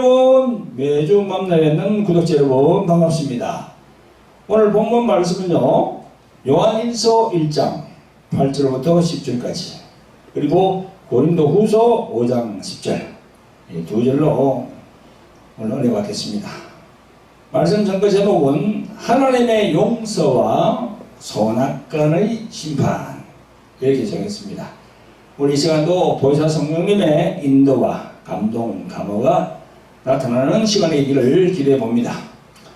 매주 만나게 되는 구독자 여러분 반갑습니다. 오늘 본문 말씀은요, 요한일서 1장 8절부터 10절까지, 그리고 고린도후서 5장 10절, 이 두 절로 오늘 은혜 받겠습니다. 말씀 전거 제목은 하나님의 용서와 선악간의 심판, 이렇게 정했습니다. 우리 이 시간도 보혜사 성령님의 인도와 감동, 감화가 나타나는 시간이기를 기대해 봅니다.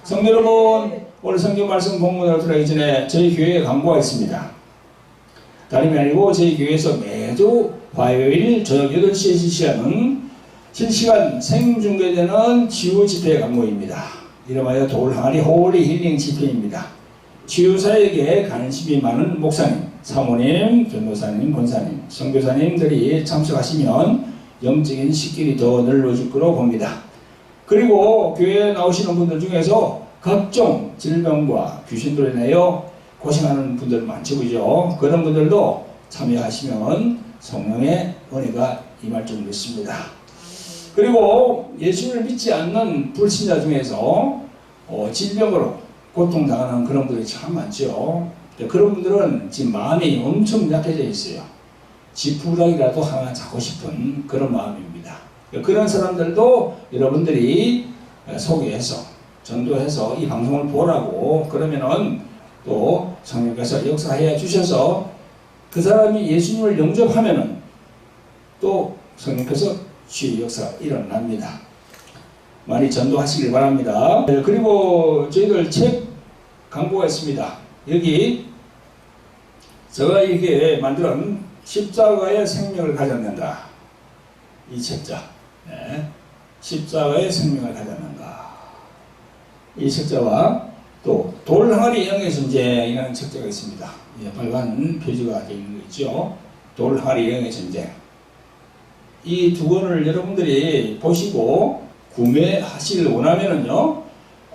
성도 여러분, 오늘 성경 말씀 본문으로 들어가기 전에 저희 교회에 광고가 있습니다. 다름이 아니고 저희 교회에서 매주 화요일 저녁 8시에 실시하는 실시간 생중계되는 치유 집회 광고입니다. 이름하여 돌항아리 홀리 힐링 집회입니다. 치유사에게 관심이 많은 목사님, 사모님, 전도사님, 권사님, 선교사님들이 참석하시면 영적인 식길이 더 넓어질 거로 봅니다. 그리고 교회에 나오시는 분들 중에서 각종 질병과 귀신들로 인하여 고생하는 분들 많죠, 그죠? 그런 분들도 참여하시면 성령의 은혜가 임할 줄 믿습니다. 그리고 예수를 믿지 않는 불신자 중에서 질병으로 고통당하는 그런 분들이 참 많죠. 그런 분들은 지금 마음이 엄청 약해져 있어요. 지푸라기라도 하나 잡고 싶은 그런 마음입니다. 그런 사람들도 여러분들이 소개해서 전도해서 이 방송을 보라고 그러면은 또 성령께서 역사해 주셔서 그 사람이 예수님을 영접하면은 또 성령께서 주의 역사가 일어납니다. 많이 전도하시길 바랍니다. 그리고 저희들 책 광고가 있습니다. 여기 제가 이렇게 만든 십자가의 생명을 가졌는가, 이 책자, 네. 십자가의 생명을 가졌는가, 이 책자와 또 돌항아리 영의 전쟁이라는 책자가 있습니다. 예, 빨간 표지가 되어 있는 거 있죠. 돌항아리 영의 전쟁. 이 두 권을 여러분들이 보시고 구매하시길 원하면은요,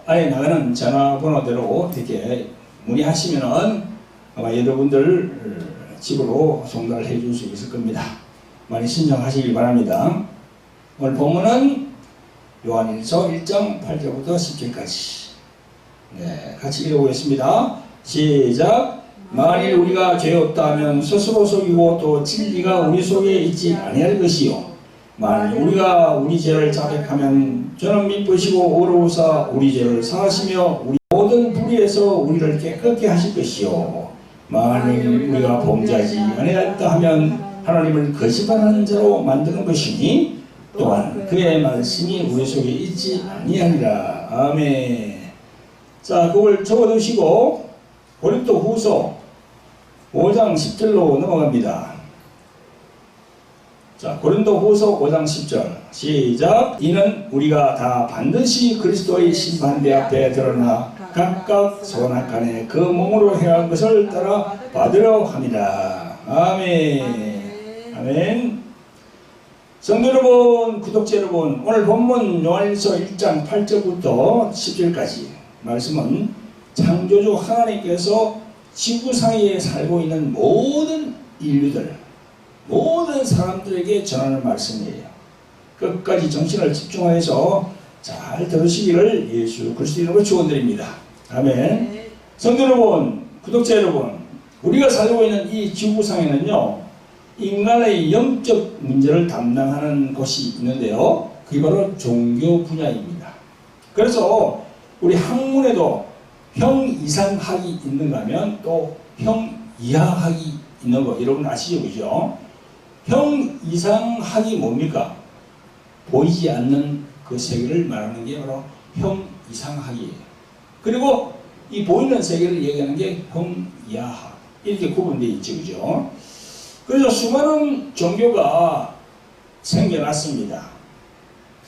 아예 나가는 전화번호대로 이렇게 문의하시면은 아마 여러분들 집으로 송달을 해줄 수 있을 겁니다. 많이 신청하시길 바랍니다. 오늘 본문은 요한일서 1장 8절부터 10절까지. 네, 같이 읽어보겠습니다. 시작. 만일 우리가 죄 없다 하면 스스로 속이고 또 진리가 우리 속에 있지 아니할 것이요. 만일 우리가 우리 죄를 자백하면 저는 미쁘시고 의로우사 우리 죄를 사하시며 우리 모든 불의에서 우리를 깨끗게 하실 것이요. 만일 우리가 범죄하지 아니하였다 하면 하나님을 거짓말하는 자로 만드는 것이니 또한 그의 말씀이 우리 속에 있지 아니하리라. 아멘. 자, 그걸 적어두시고 고린도후서 5장 10절로 넘어갑니다. 자, 고린도후서 5장 10절 시작. 이는 우리가 다 반드시 그리스도의 심판대 앞에 드러나 각각 선악간에 그 몸으로 행한 것을 따라 받으려 합니다. 아멘. 아멘. 성도 여러분, 구독자 여러분, 오늘 본문 요한일서 1장 8절부터 10절까지 말씀은 창조주 하나님께서 지구상에 살고 있는 모든 인류들, 모든 사람들에게 전하는 말씀이에요. 끝까지 정신을 집중하여서 잘 들으시기를 예수 그리스도 이름으로 축원드립니다. 아멘. 성도 여러분, 구독자 여러분, 우리가 살고 있는 이 지구상에는요, 인간의 영적 문제를 담당하는 곳이 있는데요, 그게 바로 종교 분야입니다. 그래서 우리 학문에도 형 이상 학이 있는가 하면 또 형 이하 학이 있는 거 여러분 아시죠? 그죠? 형 이상 학이 뭡니까? 보이지 않는 그 세계를 말하는 게 바로 형 이상 학이에요. 그리고 이 보이는 세계를 얘기하는 게 형 이하 학, 이렇게 구분되어 있죠. 그죠? 그래서 수많은 종교가 생겨났습니다.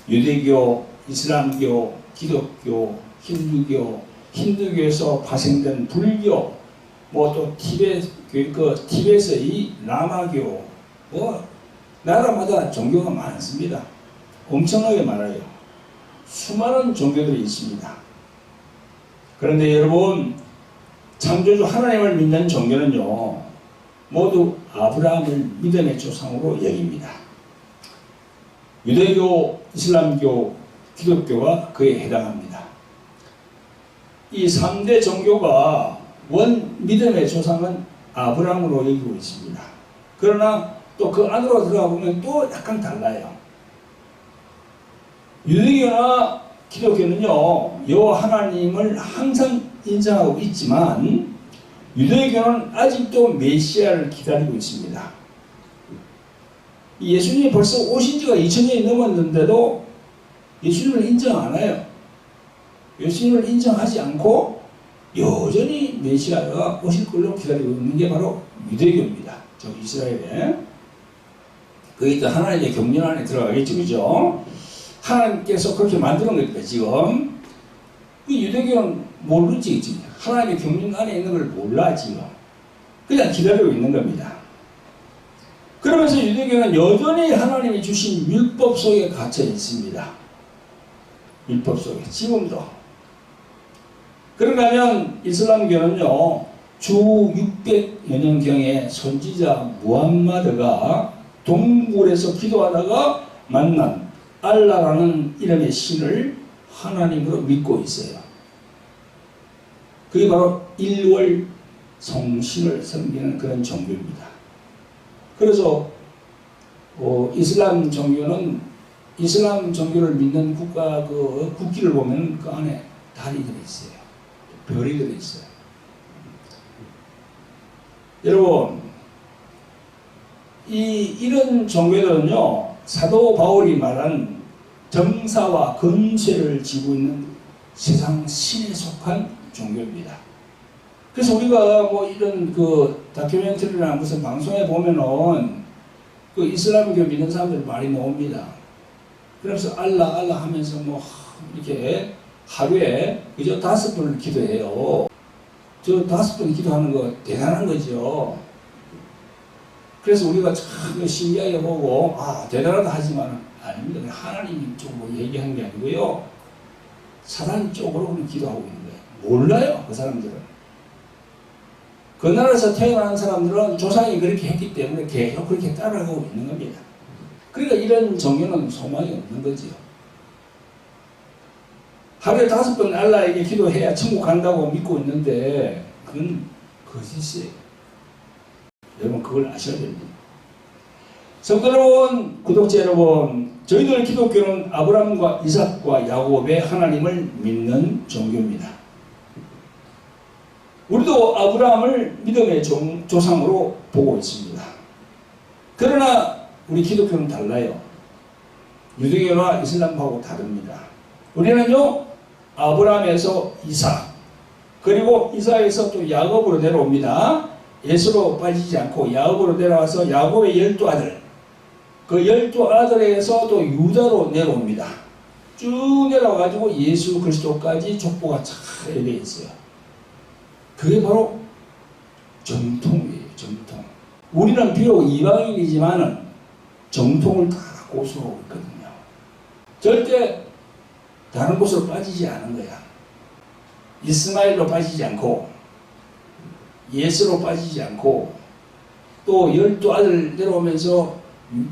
유대교, 이슬람교, 기독교, 힌두교에서 파생된 불교, 뭐 또 티벳의 라마교, 뭐 나라마다 종교가 많습니다. 엄청나게 많아요. 수많은 종교들이 있습니다. 그런데 여러분, 창조주 하나님을 믿는 종교는요, 모두 아브라함을 믿음의 조상으로 여깁니다. 유대교, 이슬람교, 기독교가 그에 해당합니다. 이 3대 종교가 원 믿음의 조상은 아브라함으로 여기고 있습니다. 그러나 또 그 안으로 들어가 보면 또 약간 달라요. 유대교나 기독교는요, 여호와 하나님을 항상 인정하고 있지만 유대교는 아직도 메시아를 기다리고 있습니다. 예수님이 벌써 오신 지가 2000년이 넘었는데도 예수님을 인정 안 해요. 예수님을 인정하지 않고 여전히 메시아가 오실 걸로 기다리고 있는 게 바로 유대교입니다. 저 이스라엘에. 그게 또 하나님의 경륜 안에 들어가겠죠. 그죠? 하나님께서 그렇게 만드는 겁니다. 지금. 그 유대교는 모르지. 지금. 하나님의 경륜 안에 있는 걸 몰라. 지금. 그냥 기다리고 있는 겁니다. 그러면서 유대교는 여전히 하나님이 주신 율법 속에 갇혀 있습니다. 율법 속에. 지금도. 그런가 하면 이슬람교는요, 주 600여 년경에 선지자 무함마드가 동굴에서 기도하다가 만난 알라라는 이름의 신을 하나님으로 믿고 있어요. 그게 바로 일월 성신을 섬기는 그런 종교입니다. 그래서 이슬람 종교는 이슬람 종교를 믿는 국가 그 국기를 보면 그 안에 달이 들어있어요. 별이 들어있어요. 여러분, 이런 종교들은요, 사도 바울이 말한 정사와 건세를 지고 있는 세상 신에 속한 종교입니다. 그래서 우리가 뭐 이런 그 다큐멘터리나 무슨 방송에 보면은 그 이슬람교 믿는 사람들 많이 나옵니다. 그래서 알라 하면서 뭐 이렇게 하루에 그저 5번을 기도해요. 저 5번 기도하는 거 대단한 거죠. 그래서 우리가 참 신기하게 보고 대단하다 하지만 아닙니다. 하나님 쪽으로 얘기하는 게 아니고요. 사단 쪽으로 기도하고 있는 거예요. 몰라요. 그 사람들은. 그 나라에서 태어난 사람들은 조상이 그렇게 했기 때문에 계속 그렇게 따라가고 있는 겁니다. 그러니까 이런 종교는 소망이 없는 거지요. 하루에 5번 알라에게 기도해야 천국 간다고 믿고 있는데 그건 거짓이에요. 여러분 그걸 아셔야 됩니다. 성도 여러분, 구독자 여러분, 저희들 기독교는 아브라함과 이삭과 야곱의 하나님을 믿는 종교입니다. 우리도 아브라함을 믿음의 조상으로 보고 있습니다. 그러나 우리 기독교는 달라요. 유대교나 이슬람하고 다릅니다. 우리는요, 아브라함에서 이삭, 그리고 이삭에서 또 야곱으로 내려옵니다. 예수로 빠지지 않고 야곱으로 내려와서 야곱의 12아들, 그 12아들에서 또 유다로 내려옵니다. 쭉 내려와가지고 예수 그리스도까지 족보가 잘 되어 있어요. 그게 바로 정통이에요. 정통. 우리는 비록 이방인이지만은 정통을 다 고수하고 있거든요. 절대 다른 곳으로 빠지지 않은 거야. 이스마엘로 빠지지 않고 예수로 빠지지 않고 또 12아들 내려오면서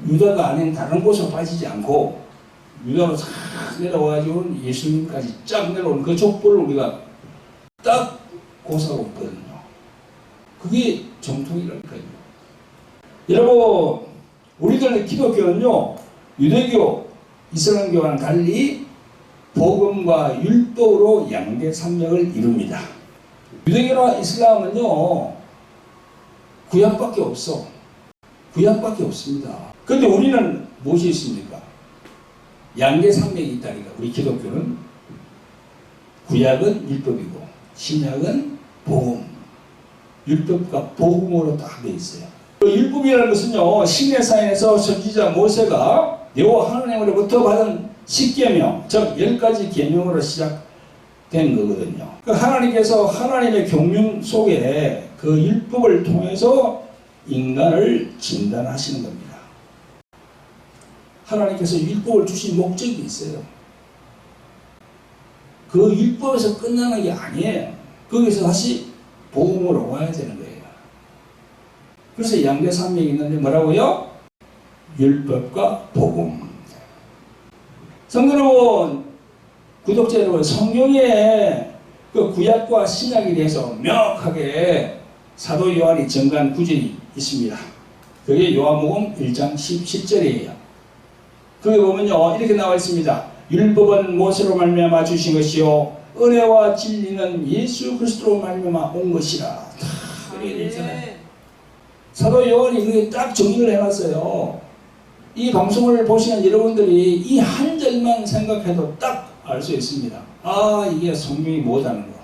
유다가 아닌 다른 곳으로 빠지지 않고 유다로 싹 내려와가지고 예수님까지 쫙 내려오는 그 족보를 우리가 딱 고수하고 있거든요. 그게 정통이라니까요. 여러분, 우리들 기독교는요, 유대교, 이슬람교와는 달리 복음과 율법으로 양대 산맥을 이룹니다. 유대교나 이슬람은요, 구약밖에 없어. 구약밖에 없습니다. 그런데 우리는 무엇이 있습니까? 양대 산맥이 있다니까. 우리 기독교는 구약은 율법이고 신약은 복음. 율법과 복음으로 딱 되어 있어요. 그 율법이라는 것은요, 시내산에서 선지자 모세가 여호와 하나님으로부터 받은 10계명, 즉 10가지 계명으로 시작된 거거든요. 그 하나님께서 하나님의 경륜 속에 그 율법을 통해서 인간을 진단하시는 겁니다. 하나님께서 율법을 주신 목적이 있어요. 그 율법에서 끝나는 게 아니에요. 거기서 다시 복음으로 와야 되는 거예요. 그래서 양대 산맥이 있는데 뭐라고요? 율법과 복음. 성도 여러분, 구독자 여러분, 성경에 그 구약과 신약에 대해서 명확하게 사도 요한이 전간 구절이 있습니다. 그게 요한복음 1장 17절이에요. 거기 보면요, 이렇게 나와 있습니다. 율법은 모세로 말미암아 주신 것이요 은혜와 진리는 예수 그리스도로 말미암아 온 것이라. 다 그렇게 되어 있잖아요. 사도 요한이 그게 딱 정리를 해놨어요. 이 방송을 보시는 여러분들이 이 한 절만 생각해도 딱 알 수 있습니다. 아, 이게 성경이 뭐다는 거.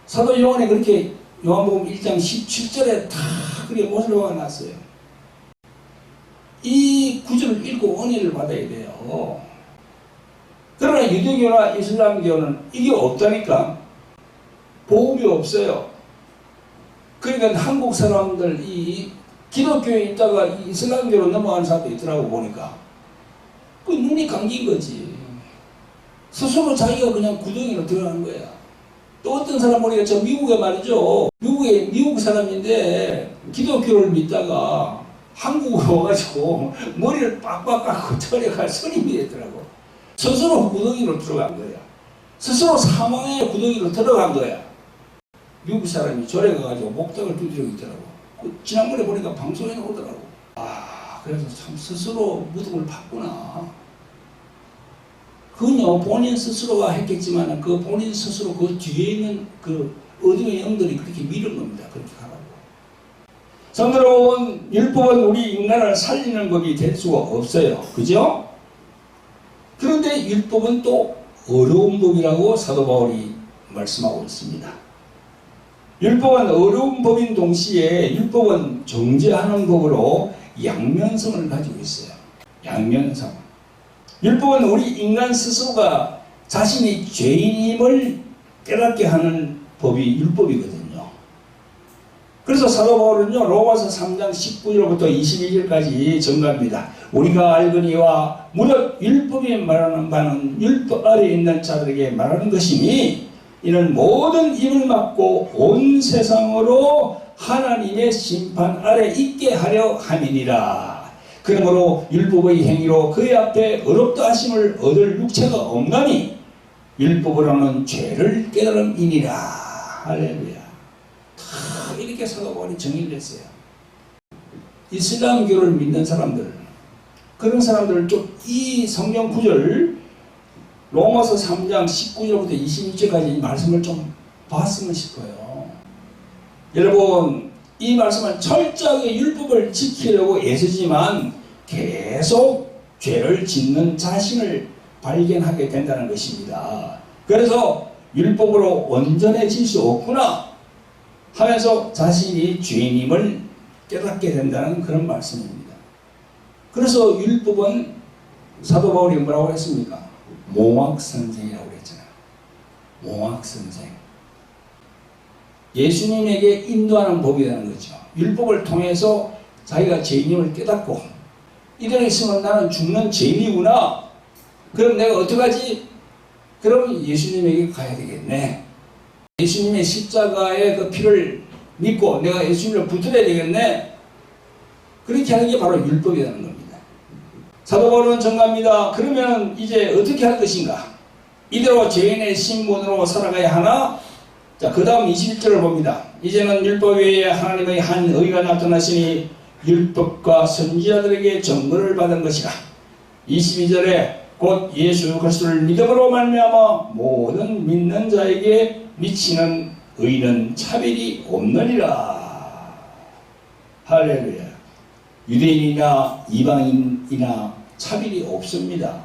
사도 요한이 그렇게 요한복음 1장 17절에 다 그렇게 모세로 해놨어요. 이 구절을 읽고 은혜를 받아야 돼요. 그러나 유대교나 이슬람교는 이게 없다니까. 복음이 없어요. 그러니까 한국 사람들 이 기독교에 있다가 이슬람교로 넘어가는 사람도 있더라고 보니까. 그 눈이 감긴 거지. 스스로 자기가 그냥 구덩이로 들어가는 거야. 또 어떤 사람 보니까 저 미국에 말이죠. 미국 사람인데 기독교를 믿다가 한국으로 와가지고 머리를 빡빡 깎고 절에갈 스님이 됐더라고. 스스로 구덩이로 들어간 거야. 스스로 사망의 구덩이로 들어간 거야. 미국 사람이 절에 가가지고 목탁을 두드리고 있더라고. 지난번에 보니까 방송에 나오더라고. 아, 그래서 참 스스로 무덤을 팠구나. 그건요, 본인 스스로가 했겠지만 그 본인 스스로 그 뒤에 있는 그 어둠의 영들이 그렇게 밀은 겁니다. 그렇게 가라고. 성도 여러분, 율법은 우리 인간을 살리는 법이 될 수가 없어요. 그죠? 그런데 율법은 또 어려운 법이라고 사도 바울이 말씀하고 있습니다. 율법은 어려운 법인 동시에 율법은 정죄하는 법으로 양면성을 가지고 있어요. 양면성. 율법은 우리 인간 스스로가 자신이 죄인임을 깨닫게 하는 법이 율법이거든요. 그래서 사도 바울은요, 로마서 3장 19절부터 22절까지 전가합니다. 우리가 알거니와 무릇 율법이 말하는 바는 율법 아래에 있는 자들에게 말하는 것이니 이는 모든 입을 막고 온 세상으로 하나님의 심판 아래 있게 하려 함이니라. 그러므로 율법의 행위로 그의 앞에 어렵다 하심을 얻을 육체가 없나니 율법으로는 죄를 깨달음이니라. 할렐루야. 다 이렇게 사도 바울이 정의를 했어요. 이슬람교를 믿는 사람들, 그런 사람들을 좀 이 성경 구절 로마서 3장 19절부터 22절까지 이 말씀을 좀 봤으면 싶어요. 여러분, 이 말씀은 철저하게 율법을 지키려고 애쓰지만 계속 죄를 짓는 자신을 발견하게 된다는 것입니다. 그래서 율법으로 온전해질 수 없구나 하면서 자신이 죄인임을 깨닫게 된다는 그런 말씀입니다. 그래서 율법은 사도 바울이 뭐라고 했습니까? 몽학선생이라고 그랬잖아요. 몽학선생. 예수님에게 인도하는 법이라는 거죠. 율법을 통해서 자기가 죄인임을 깨닫고 이대로 있으면 나는 죽는 죄인이구나. 그럼 내가 어떡하지? 그럼 예수님에게 가야 되겠네. 예수님의 십자가의 그 피를 믿고 내가 예수님을 붙들어야 되겠네. 그렇게 하는 게 바로 율법이라는 겁니다. 사도 바울은 정합니다. 그러면 이제 어떻게 할 것인가? 이대로 죄인의 신분으로 살아가야 하나? 자, 그 다음 21절을 봅니다. 이제는 율법 외에 하나님의 한 의가 나타나시니 율법과 선지자들에게 증거를 받은 것이라. 22절에 곧 예수 그리스도를 믿음으로 말미암아 모든 믿는 자에게 미치는 의는 차별이 없느니라. 할렐루야. 유대인이나 이방인이나 차별이 없습니다.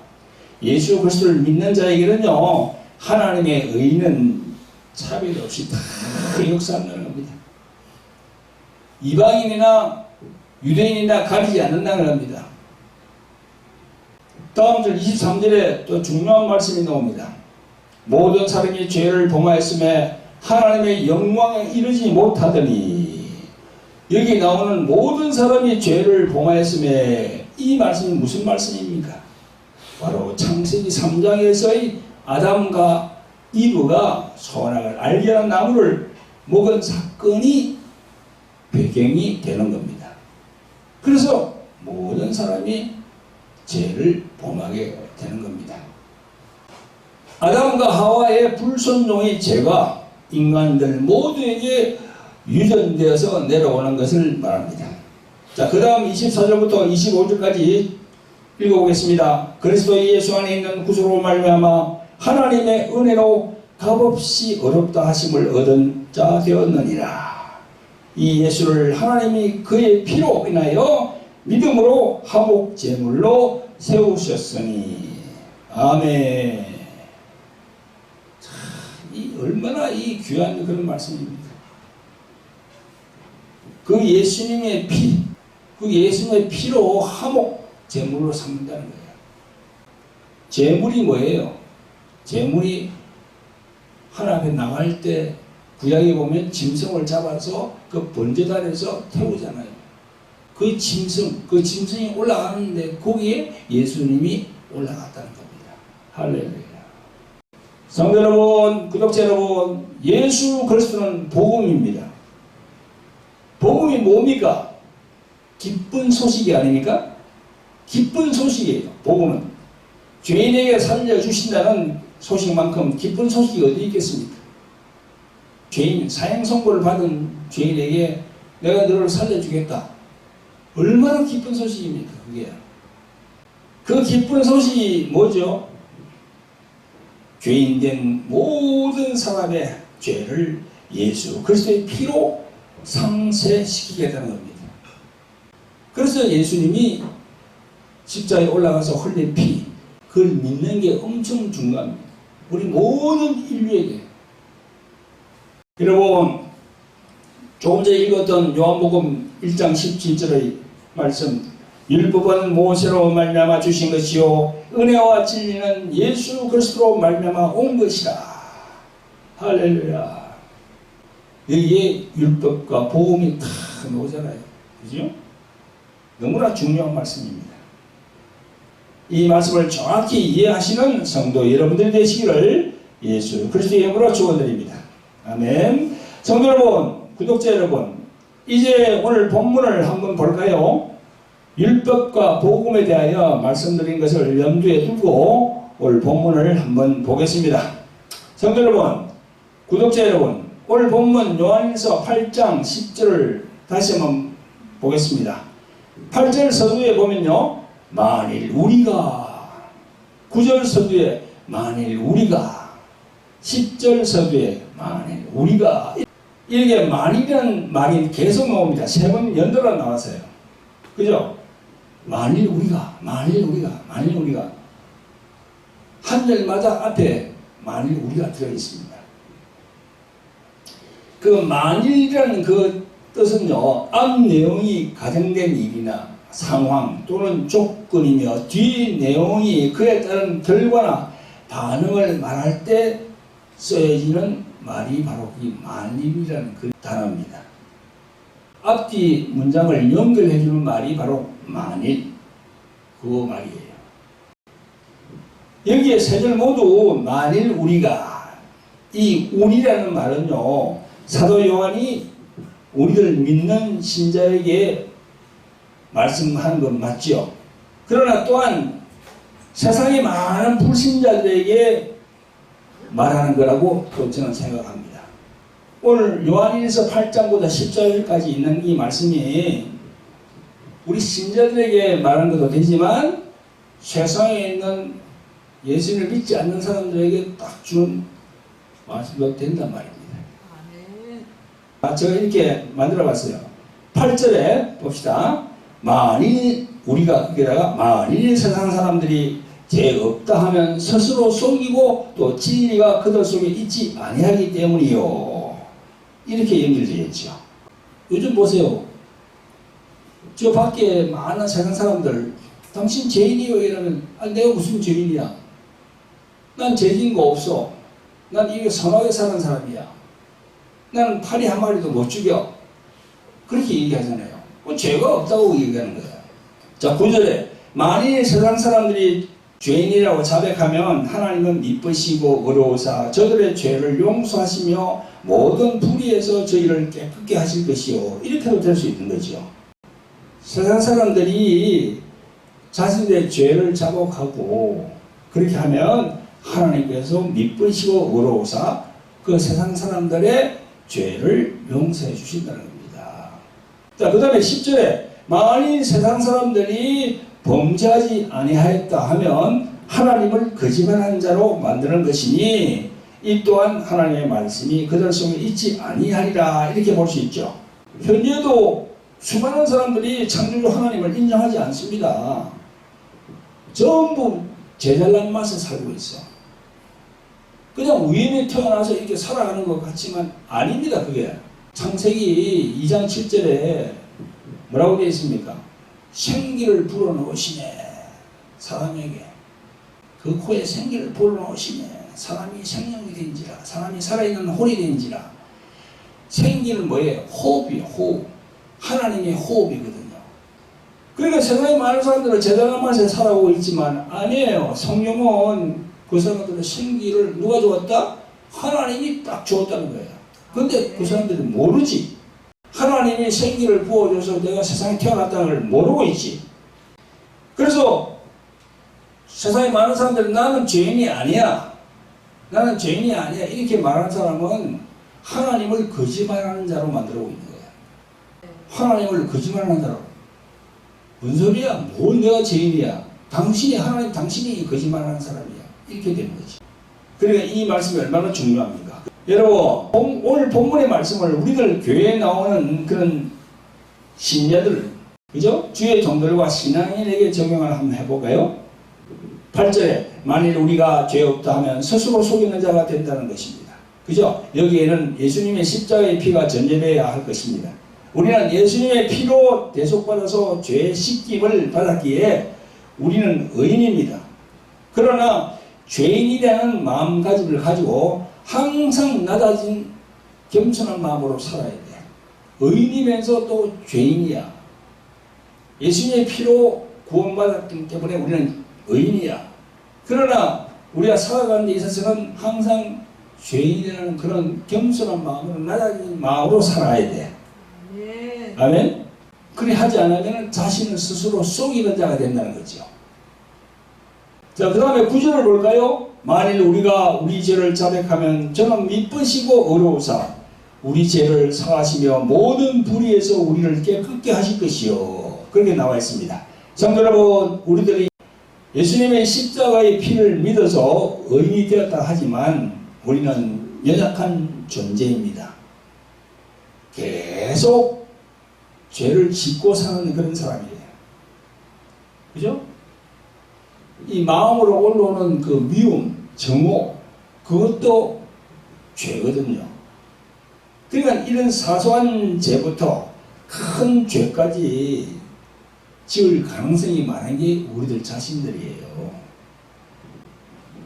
예수 그리스도를 믿는 자에게는요, 하나님의 의는 차별 없이 다 역사한다는 겁니다. 이방인이나 유대인이나 가리지 않는다는 겁니다. 다음 절 23절에 또 중요한 말씀이 나옵니다. 모든 사람이 죄를 범하였음에 하나님의 영광에 이르지 못하더니. 여기 나오는 모든 사람이 죄를 범하였음에 이 말씀이 무슨 말씀입니까? 바로 창세기 3장에서의 아담과 이브가 선악을 알게 하는 나무를 먹은 사건이 배경이 되는 겁니다. 그래서 모든 사람이 죄를 범하게 되는 겁니다. 아담과 하와의 불순종의 죄가 인간들 모두에게 유전되어서 내려오는 것을 말합니다. 자, 그 다음 24절부터 25절까지 읽어보겠습니다. 그리스도 예수 안에 있는 구속으로 말미암아 하나님의 은혜로 값없이 어렵다 하심을 얻은 자 되었느니라. 이 예수를 하나님이 그의 피로 인하여 믿음으로 화목 제물로 세우셨으니. 아멘. 자, 이 얼마나 이 귀한 그런 말씀입니다. 그 예수님의 피, 그 예수님의 피로 화목 제물로 삼는다는 거예요. 제물이 뭐예요? 제물이 하나님 앞에 나갈 때 구약에 보면 짐승을 잡아서 그 번제단에서 태우잖아요. 그 짐승이 올라가는데 거기에 예수님이 올라갔다는 겁니다. 할렐루야. 성도 여러분, 구독자 여러분, 예수 그리스도는 복음입니다. 복음이 뭡니까? 기쁜 소식이 아닙니까? 기쁜 소식이에요. 복음은 죄인에게 살려주신다는 소식만큼 기쁜 소식이 어디 있겠습니까? 죄인, 사형선고를 받은 죄인에게 내가 너를 살려주겠다. 얼마나 기쁜 소식입니까? 그게. 그 기쁜 소식이 뭐죠? 죄인된 모든 사람의 죄를 예수 그리스도의 피로 상쇄시키겠다는 겁니다. 그래서 예수님이 십자가에 올라가서 흘린 피, 그걸 믿는 게 엄청 중요합니다. 우리 모든 인류에게. 여러분, 조금 전에 읽었던 요한복음 1장 17절의 말씀, 율법은 모세로 말미암아 주신 것이요 은혜와 진리는 예수 그리스도로 말미암아 온 것이라. 할렐루야. 여기에 율법과 복음이 다 나오잖아요. 그죠? 너무나 중요한 말씀입니다. 이 말씀을 정확히 이해하시는 성도 여러분들이 되시기를 예수 그리스도의 이름으로 축원드립니다. 아멘. 성도 여러분, 구독자 여러분, 이제 오늘 본문을 한번 볼까요? 율법과 복음에 대하여 말씀드린 것을 염두에 두고 오늘 본문을 한번 보겠습니다. 성도 여러분, 구독자 여러분, 오늘 본문 요한일서 8장 10절을 다시 한번 보겠습니다. 8절 서두에 보면요, 만일 우리가, 9절 서두에 만일 우리가, 10절 서두에 만일 우리가, 이렇게 만일이라는 말이 계속 나옵니다. 3번 연달아 나왔어요. 그죠? 만일 우리가, 만일 우리가, 만일 우리가. 한 절마다 앞에 만일 우리가 들어있습니다. 그 만일이라는 그 뜻은요, 앞 내용이 가정된 일이나 상황 또는 조건이며 뒤 내용이 그에 따른 결과나 반응을 말할 때 써지는 말이 바로 이 만일이라는 그 단어입니다. 앞뒤 문장을 연결해주는 말이 바로 만일, 그 말이에요. 여기에 세 절 모두 만일 우리가, 이 우리라는 말은요, 사도 요한이 우리를 믿는 신자에게 말씀하는 건 맞죠. 그러나 또한 세상의 많은 불신자들에게 말하는 거라고 또 저는 생각합니다. 오늘 요한일서 8장보다 10절까지 있는 이 말씀이 우리 신자들에게 말하는 것도 되지만 세상에 있는 예수님을 믿지 않는 사람들에게 딱 주는 말씀도 된단 말입니다. 제가 이렇게 만들어 봤어요. 8절에 봅시다. 만일 우리가, 거기다가 만일 세상 사람들이 죄 없다 하면 스스로 속이고 또 진리가 그들 속에 있지 아니하기 때문이요. 이렇게 연결되어 있죠. 요즘 보세요. 저 밖에 많은 세상 사람들, 당신 죄인이요 이러면, 아, 내가 무슨 죄인이야? 난 죄진 거 없어. 난 이게 선하게 사는 사람이야. 나는 파리 한 마리도 못 죽여. 그렇게 얘기하잖아요. 죄가 없다고 얘기하는 거예요. 자, 9절에 만일 세상 사람들이 죄인이라고 자백하면 하나님은 미쁘시고 의로우사 저들의 죄를 용서하시며 모든 불의에서 저희를 깨끗게 하실 것이요. 이렇게도 될 수 있는 거죠. 세상 사람들이 자신들의 죄를 자복하고 그렇게 하면 하나님께서 미쁘시고 의로우사 그 세상 사람들의 죄를 용서해 주신다는 겁니다. 자, 그 다음에 10절에 만일 세상 사람들이 범죄하지 아니하였다 하면 하나님을 거짓말하는 자로 만드는 것이니 이 또한 하나님의 말씀이 그들 속에 있지 아니하리라 이렇게 볼 수 있죠. 현재도 수많은 사람들이 창조주 하나님을 인정하지 않습니다. 전부 제잘난 맛에 살고 있어. 그냥 우연히 태어나서 이렇게 살아가는 것 같지만 아닙니다. 그게 창세기 2장 7절에 뭐라고 되어 있습니까? 생기를 불어넣으시네 사람에게 그 코에 생기를 불어넣으시네 사람이 생명이 된지라 사람이 살아있는 혼이 된지라. 생기는 뭐예요? 호흡이에요. 호흡. 하나님의 호흡이거든요. 그러니까 세상에 많은 사람들은 제대로 맛에 살아오고 있지만 아니에요. 성령은 그 사람들의 생기를 누가 주었다? 하나님이 딱 주었다는 거예요. 근데 그 사람들이 모르지. 하나님이 생기를 부어줘서 내가 세상에 태어났다는 걸 모르고 있지. 그래서 세상에 많은 사람들은 나는 죄인이 아니야. 나는 죄인이 아니야. 이렇게 말하는 사람은 하나님을 거짓말하는 자로 만들고 있는 거야. 하나님을 거짓말하는 자로. 뭔 소리야? 뭘 내가 죄인이야? 당신이 하나님 당신이 거짓말하는 사람이야. 이렇게 되는 거지. 그러니까 이 말씀이 얼마나 중요합니까? 여러분 오늘 본문의 말씀을 우리들 교회에 나오는 그런 신녀들 그죠? 주의 종들과 신앙인에게 적용을 한번 해볼까요? 8절에 만일 우리가 죄 없다 하면 스스로 속이는 자가 된다는 것입니다. 그죠? 여기에는 예수님의 십자가의 피가 전제되어야 할 것입니다. 우리는 예수님의 피로 대속받아서 죄의 씻김을 받았기에 우리는 의인입니다. 그러나 죄인이라는 마음가짐을 가지고 항상 낮아진 겸손한 마음으로 살아야 돼. 의인이면서 또 죄인이야. 예수님의 피로 구원받았기 때문에 우리는 의인이야. 그러나 우리가 살아가는 데 있어서는 항상 죄인이라는 그런 겸손한 마음으로 낮아진 마음으로 살아야 돼. 아멘? 그리 하지 않으면 자신을 스스로 속이는 자가 된다는 거죠. 자, 그 다음에 9절을 볼까요? 만일 우리가 우리 죄를 자백하면 저는 미쁘시고 어려우사 우리 죄를 사하시며 모든 불의에서 우리를 깨끗게 하실 것이요. 그렇게 나와 있습니다. 성도 여러분, 우리들이 예수님의 십자가의 피를 믿어서 의인이 되었다 하지만 우리는 연약한 존재입니다. 계속 죄를 짓고 사는 그런 사람이에요. 그죠? 이 마음으로 올라오는 그 미움, 정오, 그것도 죄거든요. 그러니까 이런 사소한 죄부터 큰 죄까지 지을 가능성이 많은 게 우리들 자신들이에요.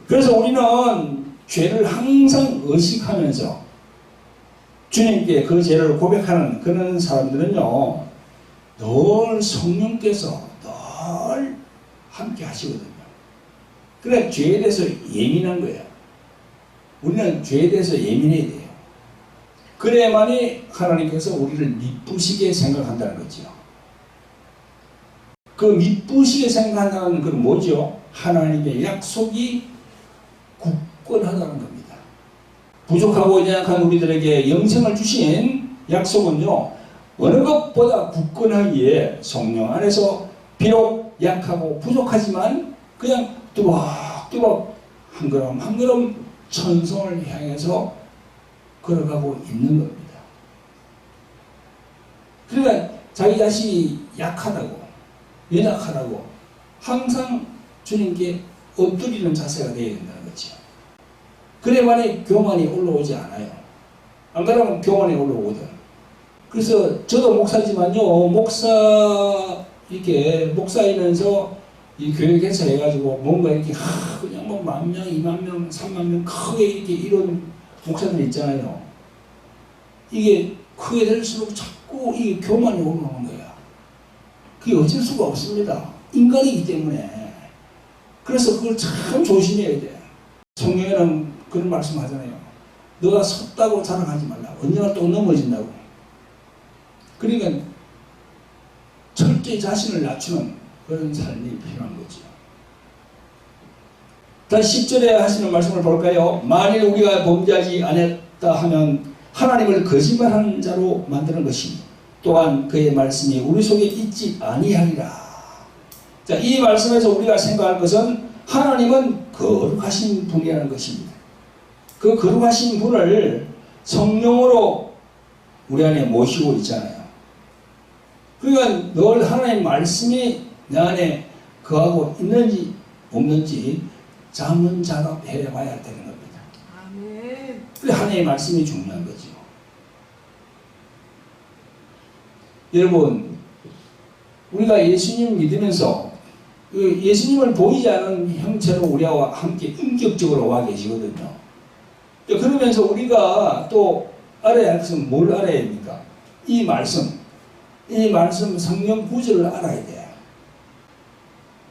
그래서 우리는 죄를 항상 의식하면서 주님께 그 죄를 고백하는 그런 사람들은요, 늘 성령께서 늘 함께 하시거든요. 그래 죄에 대해서 예민한 거예요. 우리는 죄에 대해서 예민해야 돼요. 그래야만이 하나님께서 우리를 미쁘시게 생각한다는 거죠. 그 미쁘시게 생각한다는 건 뭐죠? 하나님의 약속이 굳건하다는 겁니다. 부족하고 연약한 우리들에게 영생을 주신 약속은요, 어느 것보다 굳건하기에 성령 안에서 비록 약하고 부족하지만 그냥 뚜벅뚜벅 한 걸음 한 걸음 천성을 향해서 걸어가고 있는 겁니다. 그러니까 자기 자신이 약하다고 연약하다고 항상 주님께 엎드리는 자세가 되어야 된다는 거죠. 그래야만이 교만이 올라오지 않아요. 안 그러면 교만이 올라오거든. 그래서 저도 목사지만요, 목사이면서 이 교회 개설해가지고 뭔가 이렇게 그냥 뭐 10,000명, 20,000명, 30,000명 크게 이렇게 이런 목사들 있잖아요. 이게 크게 될수록 자꾸 이게 교만이 올라오는 거야. 그게 어쩔 수가 없습니다. 인간이기 때문에. 그래서 그걸 참 조심해야 돼. 성경에는 그런 말씀 하잖아요. 너가 섰다고 자랑하지 말라. 언젠가 또 넘어진다고. 그러니까 철저히 자신을 낮추는 그런 삶이 필요한 거죠. 다시 10절에 하시는 말씀을 볼까요? 만일 우리가 범죄하지 않았다 하면 하나님을 거짓말하는 자로 만드는 것이니 또한 그의 말씀이 우리 속에 있지 아니하리라. 자, 이 말씀에서 우리가 생각할 것은 하나님은 거룩하신 분이라는 것입니다. 그 거룩하신 분을 성령으로 우리 안에 모시고 있잖아요. 그러니까 늘 하나님 말씀이 내 안에 거하고 있는지 없는지 자문 작업해 봐야 되는 겁니다. 아멘. 그래 하나님의 말씀이 중요한 거죠. 여러분, 우리가 예수님 믿으면서 예수님을 보이지 않은 형체로 우리와 함께 인격적으로 와 계시거든요. 그러면서 우리가 또 알아야 할 것은 뭘 알아야 됩니까? 이 말씀 성경 구절을 알아야 돼요.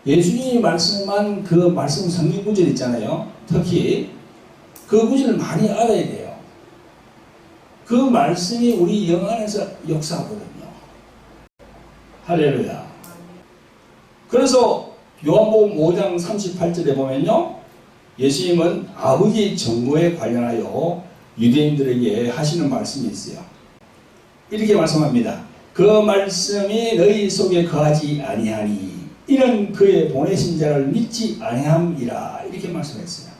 예수님이 말씀한 그 말씀 성경 구절 있잖아요. 특히 그 구절을 많이 알아야 돼요. 그 말씀이 우리 영 안에서 역사하거든요. 할렐루야. 그래서 요한복음 5장 38절에 보면요, 예수님은 아버지 정보에 관련하여 유대인들에게 하시는 말씀이 있어요. 이렇게 말씀합니다. 그 말씀이 너희 속에 거하지 아니하니 이는 그의 보내신 자를 믿지 아니함이라. 이렇게 말씀했어요.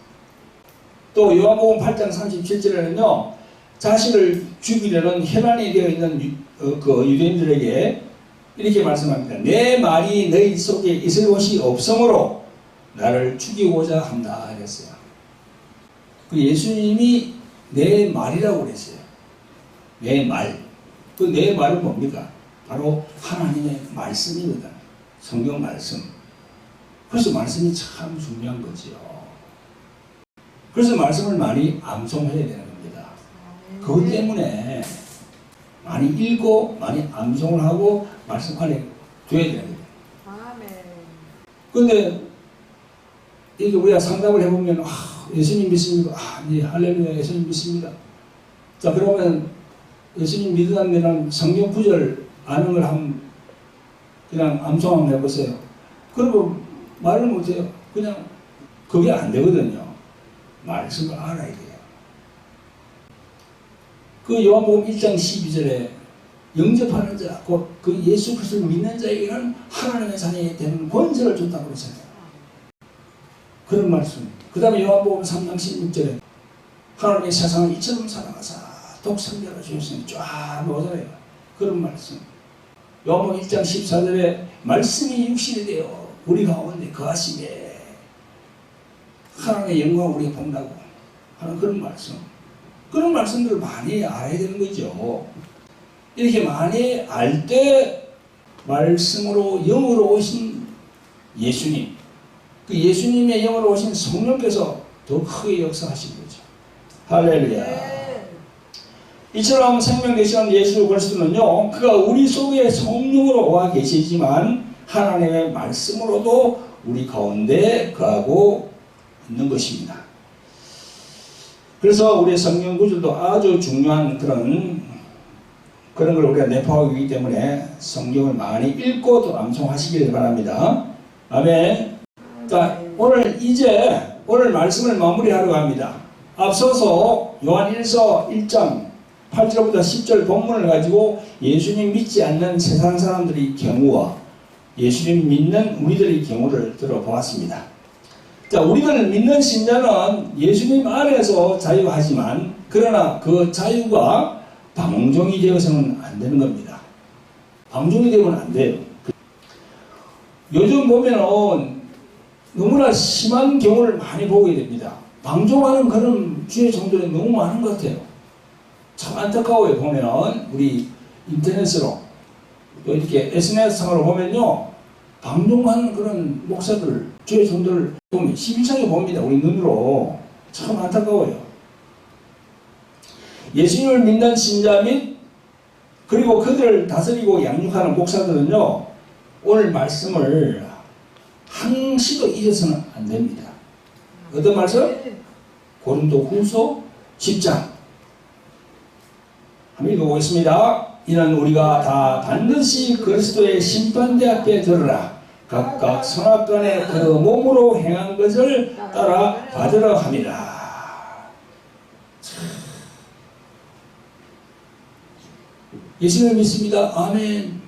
또 요한복음 8장 37절에는요, 자신을 죽이려는 혈안이 되어 있는 그 유대인들에게 이렇게 말씀합니다. 내 말이 너희 속에 있을 곳이 없으므로 나를 죽이고자 한다 그랬어요. 그 예수님이 내 말이라고 그랬어요. 내 말. 그 내 말은 뭡니까? 바로 하나님의 말씀이거든. 성경 말씀. 그래서 말씀이 참 중요한 거지요. 그래서 말씀을 많이 암송해야 되는 겁니다. 그것 때문에 많이 읽고 많이 암송을 하고 말씀 안에 둬야 되는 거예요. 그런데 이게 우리가 상담을 해보면 예수님 믿습니까? 네, 할렐루야, 예수님 믿습니다. 자, 그러면 예수님 믿으라는 데는 성경 구절 아는 걸 한번 그냥 암송 한번 해보세요. 그러면 말을 못해요. 그냥 그게 안 되거든요. 말씀을 알아야 돼요. 그 요한복음 1장 12절에 영접하는 자, 곧 그 예수 그리스도를 믿는 자에게는 하나님의 자녀가 되는 권세를 줬다고 그러잖아요. 그런 말씀. 그 다음에 요한복음 3장 16절에 하나님의 세상을 이처럼 사랑하사 독생자를 주셨으니 쫙 나오잖아요. 그런 말씀. 요한복음 1장 14절에 말씀이 육신이 되어 우리 가운데 거하시되 하나님의 영광을 우리가 본다고 하는 그런 말씀. 그런 말씀들을 많이 알아야 되는 거죠. 이렇게 많이 알 때 말씀으로 영으로 오신 예수님, 그 예수님의 영으로 오신 성령께서 더 크게 역사하신 거죠. 할렐루야. 이처럼 생명 되시는 예수 그리스도는요, 그가 우리 속에 성령으로 와 계시지만 하나님의 말씀으로도 우리 가운데 거하고 있는 것입니다. 그래서 우리의 성경 구절도 아주 중요한 그런 걸 우리가 내포하고 있기 때문에 성경을 많이 읽고 또 암송하시길 바랍니다. 아멘. 자, 오늘 말씀을 마무리하려고 합니다. 앞서서 요한일서 1장 8절부터 10절 본문을 가지고 예수님 믿지 않는 세상 사람들의 경우와 예수님 믿는 우리들의 경우를 들어보았습니다. 자, 우리들 믿는 신자는 예수님 안에서 자유하지만 그러나 그 자유가 방종이 되어서는 안 되는 겁니다. 방종이 되면 안 돼요. 요즘 보면은 너무나 심한 경우를 많이 보게 됩니다. 방종하는 그런 주의 종들이 너무 많은 것 같아요. 참 안타까워요. 보면은 우리 인터넷으로 또 이렇게 SNS상으로 보면요, 방종하는 그런 목사들, 주의 종들을 보면 11장에 봅니다. 우리 눈으로. 참 안타까워요. 예수님을 믿는 신자 및 그리고 그들을 다스리고 양육하는 목사들은요, 오늘 말씀을 항시도 잊어서는 안 됩니다. 어떤 말씀? 고린도 후서 10장. 한번 읽어보겠습니다. 이는 우리가 다 반드시 그리스도의 심판대 앞에 들으라. 각각 선악간에 그 몸으로 행한 것을 따라 받으러 합니다. 예수님을 믿습니다. 아멘.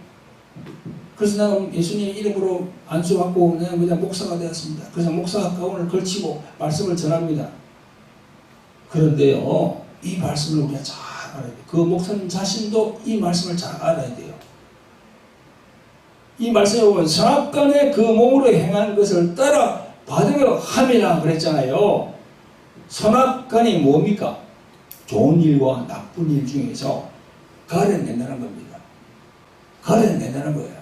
그래서 나는 예수님 이름으로 안수받고 내가 그냥 목사가 되었습니다. 그래서 목사 가운을 걸치고 말씀을 전합니다. 그런데요, 이 말씀을 우리가 잘 알아야 돼요. 그 목사님 자신도 이 말씀을 잘 알아야 돼요. 이 말씀에 보면 선악간에 그 몸으로 행한 것을 따라 받으려 함이라 그랬잖아요. 선악간이 뭡니까? 좋은 일과 나쁜 일 중에서 가려낸다는 겁니다. 가려낸다는 거예요.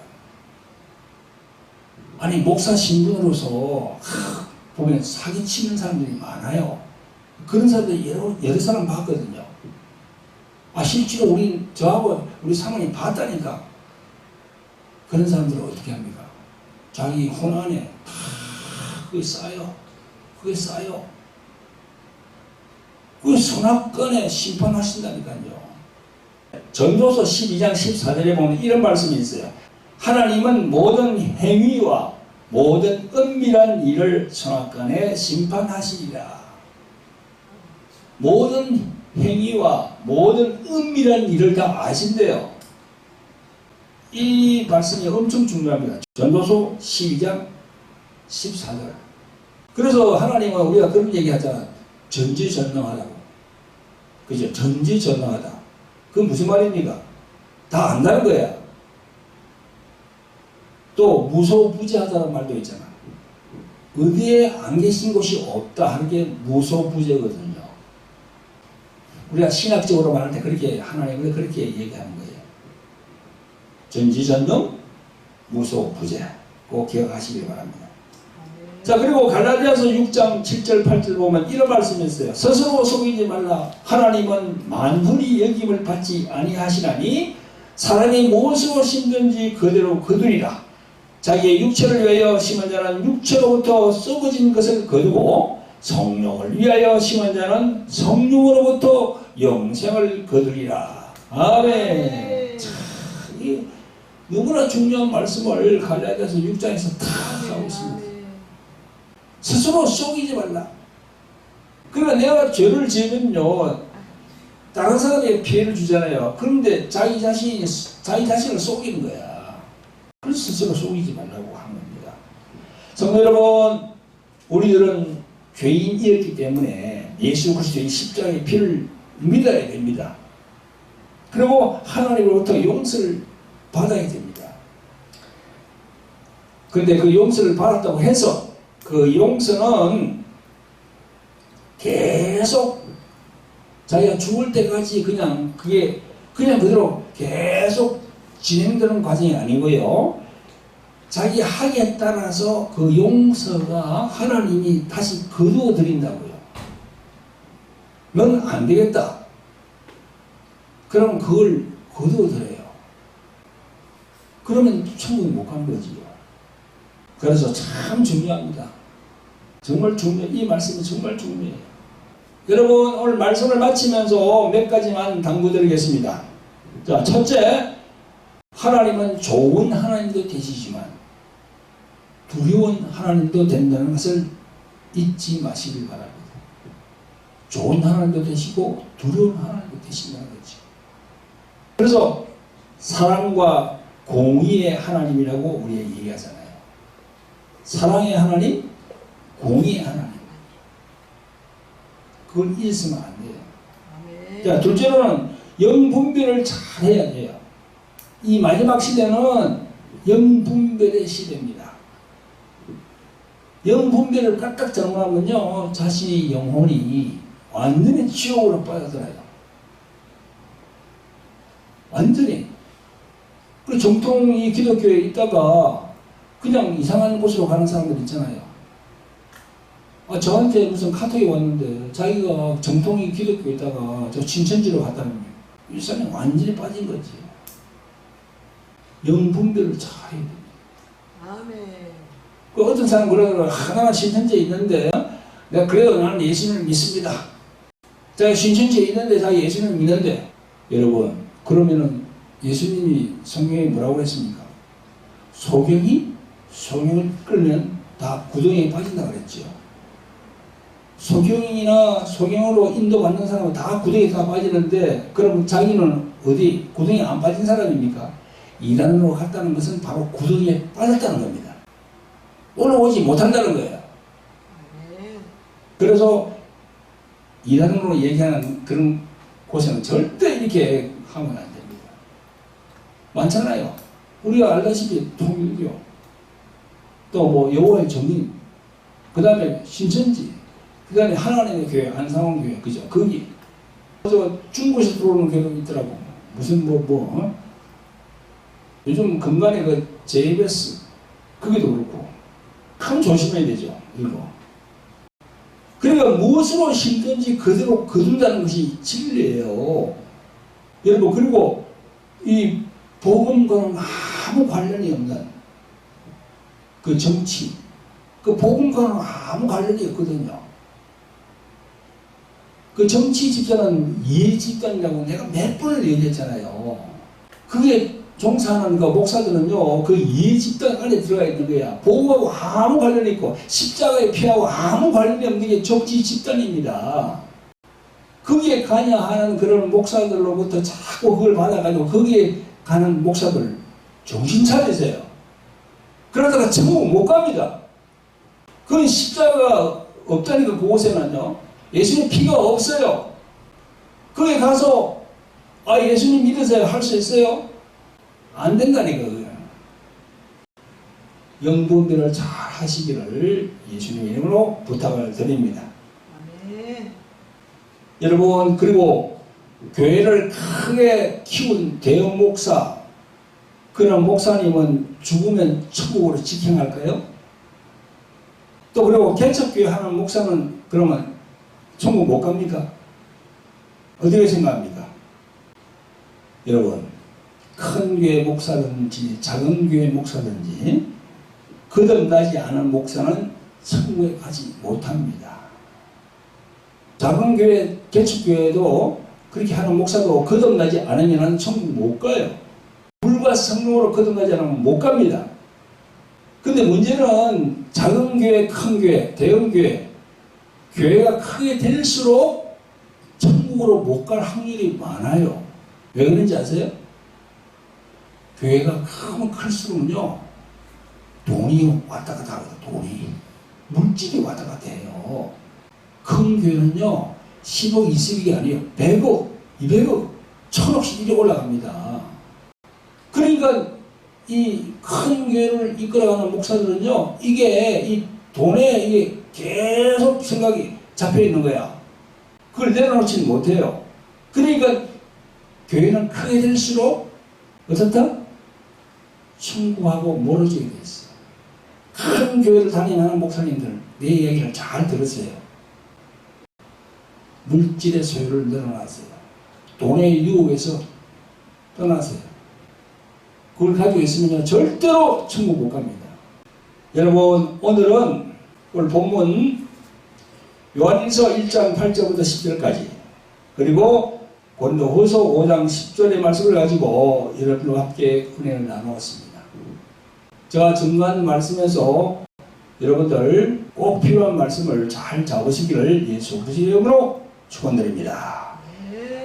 아니 목사 신분으로서 보면 사기치는 사람들이 많아요. 그런 사람들 여러 사람 봤거든요. 아 실제로 저하고 우리 사모님 봤다니까. 그런 사람들은 어떻게 합니까? 자기 혼 안에 그게 쌓여. 그게 쌓여. 그 선악간에 심판하신다니까요. 전도서 12장 14절에 보면 이런 말씀이 있어요. 하나님은 모든 행위와 모든 은밀한 일을 선악간에 심판하시리라. 모든 행위와 모든 은밀한 일을 다 아신대요. 이 말씀이 엄청 중요합니다. 전도서 12장 14절. 그래서 하나님은 우리가 그런 얘기 하잖아. 전지전능하다고. 그죠? 전지전능하다. 그건 무슨 말입니까? 다 안다는 거야. 또 무소부재하다는 말도 있잖아. 어디에 안 계신 곳이 없다 하는 게 무소부재거든요. 우리가 신학적으로 말할 때 그렇게 하나님을 그렇게 얘기하는 거예요. 전지전능, 무소부재. 꼭 기억하시길 바랍니다. 자, 그리고 갈라디아서 6장 7절 8절 보면 이런 말씀이 있어요. 스스로 속이지 말라. 하나님은 만물이 여김을 받지 아니하시나니 사람이 무엇으로 심든지 그대로 거두리라. 자기의 육체를 위하여 심은 자는 육체로부터 썩어진 것을 거두고 성령을 위하여 심은 자는 성령으로부터 영생을 거두리라. 아멘. 이 너무나 중요한 말씀을 갈라디아서 6장에서 다 하고 있습니다. 스스로 속이지 말라. 그러니까 내가 죄를 지으면요, 다른 사람에게 피해를 주잖아요. 그런데 자기 자신을 속이는 거야. 그래서 스스로 속이지 말라고 하는 겁니다. 성도 여러분, 우리들은 죄인이었기 때문에 예수 그리스도의 십자가의 피를 믿어야 됩니다. 그리고 하나님으로부터 용서를 받아야 됩니다. 그런데 그 용서를 받았다고 해서 그 용서는 계속 자기가 죽을 때까지 그냥 그대로 계속 진행되는 과정이 아니고요. 자기 학에 따라서 그 용서가 하나님이 다시 거두어 드린다고요. 넌 안 되겠다. 그럼 그걸 거두어 드려요. 그러면 천국 못 가는 거지요. 그래서 참 중요합니다. 정말 중요해요. 이 말씀이 정말 중요해요. 여러분, 오늘 말씀을 마치면서 몇 가지만 당부드리겠습니다. 자, 첫째, 하나님은 좋은 하나님도 되시지만 두려운 하나님도 된다는 것을 잊지 마시길 바랍니다. 좋은 하나님도 되시고 두려운 하나님도 되신다는 거죠. 그래서 사랑과 공의의 하나님이라고 우리가 얘기하잖아요. 사랑의 하나님, 공의의 하나님. 그걸 잊으면 안 돼요. 아멘. 자, 둘째로는 영분별을 잘 해야 돼요. 이 마지막 시대는 영분별의 시대입니다. 영분별을 깍깍 잘못하면요, 자신의 영혼이 완전히 지옥으로 빠져들어요. 완전히. 그 정통이 기독교에 있다가 그냥 이상한 곳으로 가는 사람들 있잖아요. 저한테 무슨 카톡이 왔는데 자기가 정통이 기독교에 있다가 저 신천지로 갔다는 거예요. 이 사람이 완전히 빠진 거지. 영분별을 잘 해야 됩니다. 아멘. 그 어떤 사람 그러더라고요. 하나가 신천지에 있는데 내가 그래도 나는 예수님을 믿습니다. 자기 신천지에 있는데 자기 예수님을 믿는데, 여러분, 그러면은 예수님이 성경에 뭐라고 했습니까? 소경이 소경을 끌면 다 구덩이에 빠진다 그랬죠. 소경이나 소경으로 인도받는 사람은 다 구덩이에 다 빠지는데, 그럼 자기는 어디 구덩이에 안 빠진 사람입니까? 이단으로 갔다는 것은 바로 구덩이에 빠졌다는 겁니다. 올라오지 못한다는 거예요. 그래서 이단으로 얘기하는 그런 곳에는 절대 이렇게 하면 안 됩니다. 많잖아요. 우리가 알다시피 통일교, 또 뭐 여호와의 증인, 그 다음에 신천지, 그 다음에 하나님의 교회, 안상원교회, 그죠? 거기 저 중국에서 들어오는 교회가 있더라고. 무슨 요즘 근간에 그 JBS, 그게도 그렇고 참 조심해야 되죠. 이거. 그러니까 무엇으로 심든지 그대로 거둔다는 것이 진리예요. 여러분, 그리고 이 복음과는 아무 관련이 없는 그 정치, 그 복음과는 아무 관련이 없거든요. 그 정치 집단은 이해 집단이라고 내가 몇 번을 얘기했잖아요. 그게 종사하는 그 목사들은요, 그 이해 집단 안에 들어가 있는 거야. 복음하고 아무 관련이 있고 십자가의 피하고 아무 관련이 없는 게 정치 집단입니다. 거기에 관여하는 그런 목사들로부터 자꾸 그걸 받아가지고 거기에 가는 목사들 정신 차리세요. 그러다가 천국 못 갑니다. 그건 십자가가 없다니까. 그곳에는요, 예수님 피가 없어요. 거기 가서 예수님 믿으세요 할 수 있어요? 안 된다니까. 영분별을 잘 하시기를 예수님의 이름으로 부탁을 드립니다. 네. 여러분, 그리고 교회를 크게 키운 대형 목사, 그런 목사님은 죽으면 천국으로 직행할까요? 또 그리고 개척교회 하는 목사는 그러면 천국 못 갑니까? 어떻게 생각합니까? 여러분, 큰 교회 목사든지 작은 교회 목사든지 거듭나지 않은 목사는 천국에 가지 못합니다. 작은 교회, 개척교회도 그렇게 하는 목사도 거듭나지 않으면 천국 못 가요. 물과 성령으로 거듭나지 않으면 못 갑니다. 근데 문제는 작은 교회, 큰 교회, 대형 교회, 교회가 크게 될수록 천국으로 못 갈 확률이 많아요. 왜 그런지 아세요? 교회가 크면 클수록요, 돈이 왔다 갔다 하거든. 돈이, 물질이 왔다 갔다 해요. 큰 교회는요 10억, 20억이 아니에요. 100억, 200억, 1000억씩 이렇게 올라갑니다. 그러니까 이 큰 교회를 이끌어가는 목사들은요, 이게 이 돈에 이게 계속 생각이 잡혀 있는 거야. 그걸 내려놓지 못해요. 그러니까 교회는 크게 될수록 어떻다? 천국하고 멀어지게 돼 있어. 큰 교회를 다니는 목사님들, 내 얘기를 잘 들으세요. 물질의 소유를 늘어나세요. 돈의 유혹에서 떠나세요. 그걸 가지고 있으면 절대로 천국 못 갑니다. 여러분, 오늘은 오늘 본문 요한일서 1장 8절부터 10절까지, 그리고 고린도후서 5장 10절의 말씀을 가지고 여러분과 함께 은혜를 나누었습니다. 제가 중간 말씀에서 여러분들 꼭 필요한 말씀을 잘 잡으시기를 예수 그리스도의 이름으로 축원드립니다.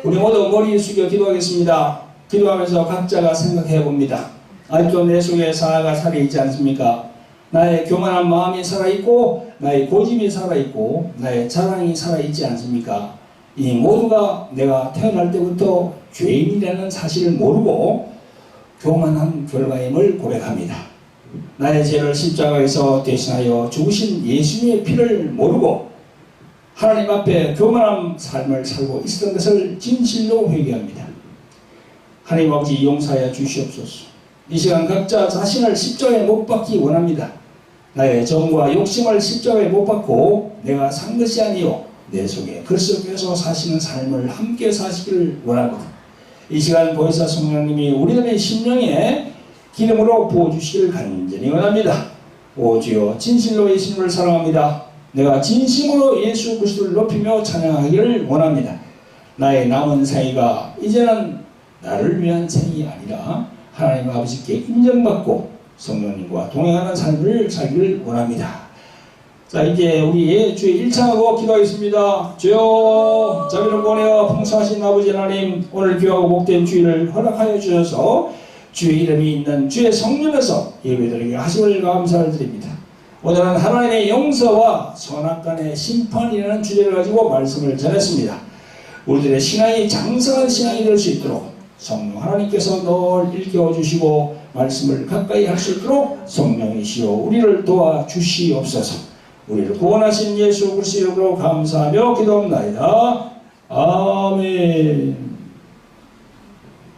우리 모두 머리 숙여 기도하겠습니다. 기도하면서 각자가 생각해 봅니다. 아직도 내 속에 사아가 살아있지 않습니까? 나의 교만한 마음이 살아있고, 나의 고집이 살아있고, 나의 자랑이 살아있지 않습니까? 이 모두가 내가 태어날 때부터 죄인이라는 사실을 모르고 교만한 결과임을 고백합니다. 나의 죄를 십자가에서 대신하여 죽으신 예수님의 피를 모르고 하나님 앞에 교만한 삶을 살고 있었던 것을 진실로 회개합니다. 하나님 아버지, 용서하여 주시옵소서. 이 시간 각자 자신을 십자가에 못 박기 원합니다. 나의 정과 욕심을 십자가에 못 박고 내가 산 것이 아니요 내 속에 그리스도께서 사시는 삶을 함께 사시기를 원합니다. 이 시간 보혜사 성령님이 우리들의 심령에 기름으로 부어주시기를 간절히 원합니다. 오 주여, 진실로 예수님을 사랑합니다. 내가 진심으로 예수 그리스도를 높이며 찬양하기를 원합니다. 나의 남은 생애가 이제는 나를 위한 생이 아니라 하나님 아버지께 인정받고 성령님과 동행하는 삶을 살기를 원합니다. 자, 이제 우리 주의 1창하고 기도하겠습니다. 주여, 자비를 보내어 풍성하신 아버지 하나님, 오늘 귀하고 복된 주일을 허락하여 주셔서 주의 이름이 있는 주의 성령에서 예배드리게 하심을 감사를 드립니다. 오늘은 하나님의 용서와 선악간의 심판이라는 주제를 가지고 말씀을 전했습니다. 우리들의 신앙이 장성한 신앙이 될 수 있도록 성령 하나님께서 늘 일깨워 주시고 말씀을 가까이 할 수 있도록 성령이시여 우리를 도와주시옵소서. 우리를 구원하신 예수 그리스도로 감사하며 기도합나이다. 아멘.